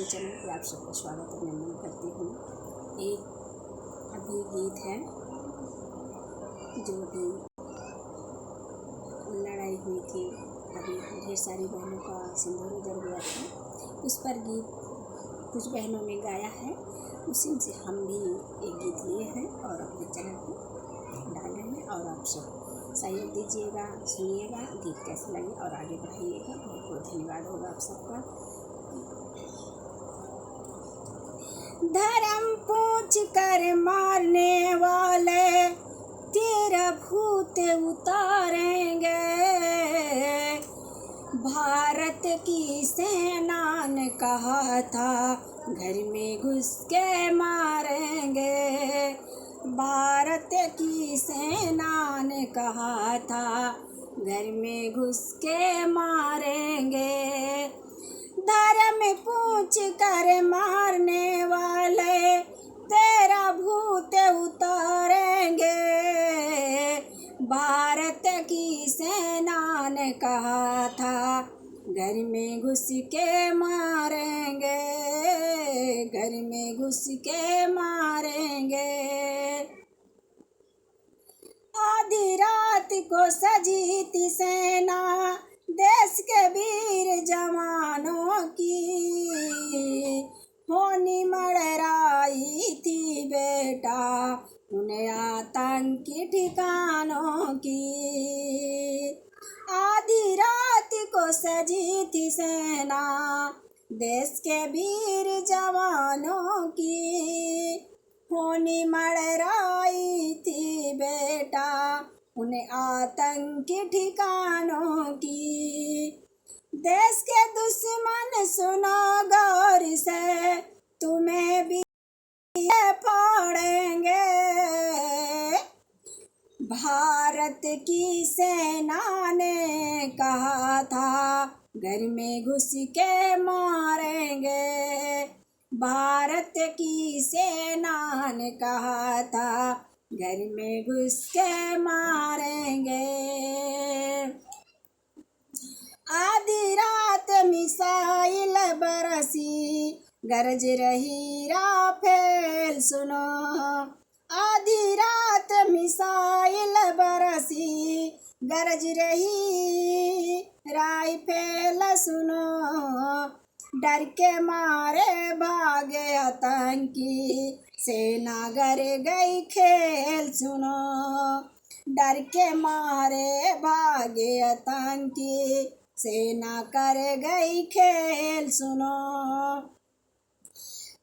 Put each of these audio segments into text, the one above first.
Channel पे आप सबका स्वागत अभिनंदन करती हूँ। एक अभी गीत है जो भी लड़ाई हुई थी, अभी ढेर सारी बहनों का सिंदूर उजड़ गया था, उस पर गीत कुछ बहनों ने गाया है, उसी से हम भी एक गीत लिए हैं और अपने चैनल पर डाल रहे हैं। और आप सब सहयोग दीजिएगा, सुनिएगा, गीत कैसे लगे और आगे बढ़ाइएगा। बहुत बहुत धन्यवाद होगा आप सबका। धर्म पूछ कर मारने वाले तेरा भूत उतारेंगे, भारत की सेना ने कहा था घर में घुस के मारेंगे, भारत की सेना ने कहा था घर में घुस के मारेंगे। धर्म पूछ कर मारने वाले तेरा भूत उतारेंगे, भारत की सेना ने कहा था घर में घुस के मारेंगे, घर में घुस के मारेंगे। आधी रात को सजी थी सेना देश के वीर जवानों की, होनी मड़राई थी बेटा उन्हें आतंकी ठिकानों की। आधी रात को सजी थी सेना देश के वीर जवानों की, होनी मड़राई थी बेटा उन्हें आतंकी ठिकानों की। देश के दुश्मन सुनो गौर से तुम्हें भी फाड़ेंगे, भारत की सेना ने कहा था घर में घुस के मारेंगे, भारत की सेना ने कहा था घर में घुस के मारेंगे। आधी रात मिसाइल बरसी गरज रही राफेल सुनो, आधी रात मिसाइल बरसी गरज रही राइफेल सुनो, डर के मारे भागे आतंकी सेना घर गई खेल सुनो, डर के मारे भागे आतंकी सेना कर गई खेल सुनो।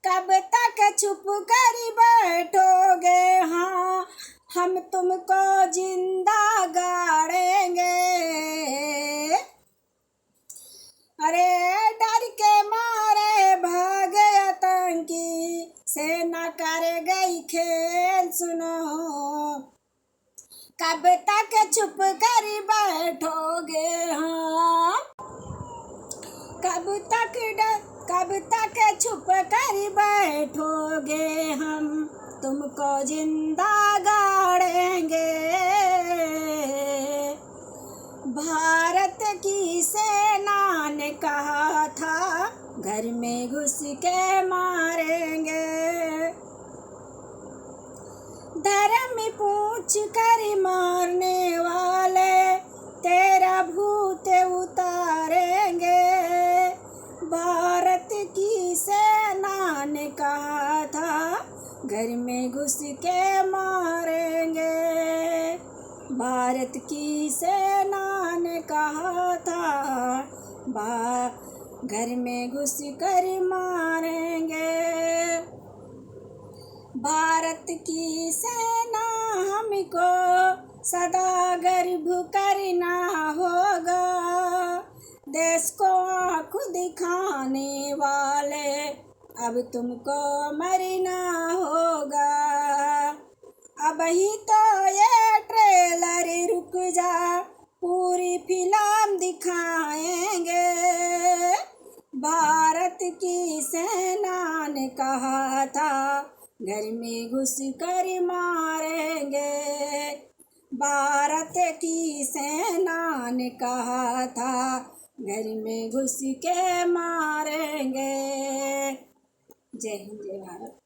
कब तक चुप कर बैठोगे, हाँ हम तुमको जिंदा गाड़ेंगे, अरे डर के मारे भागे आतंकी सेना कर गई खेल सुनो। कब तक चुप कर बैठोगे, हाँ कब तक छुप कर बैठोगे, हम तुमको जिंदा गाड़ेंगे, भारत की सेना ने कहा था घर में घुस के मारेंगे। धर्म पूछ कर मारने वाले तेरा भूत उतारेंगे, भारत की सेना ने कहा था घर में घुस के मारेंगे, भारत की सेना ने कहा था घर में घुस कर मारेंगे। भारत की सेना हमको सदा गर्व करना होगा, देश को आँख दिखाने वाले अब तुमको मरना होगा। अब ही तो ये ट्रेलर रुक जा, पूरी फिल्म दिखाएंगे, भारत की सेना ने कहा था घर में घुस कर मारेंगे, भारत की सेना ने कहा था घर में घुस के मारेंगे। जय हिंद, जय भारत।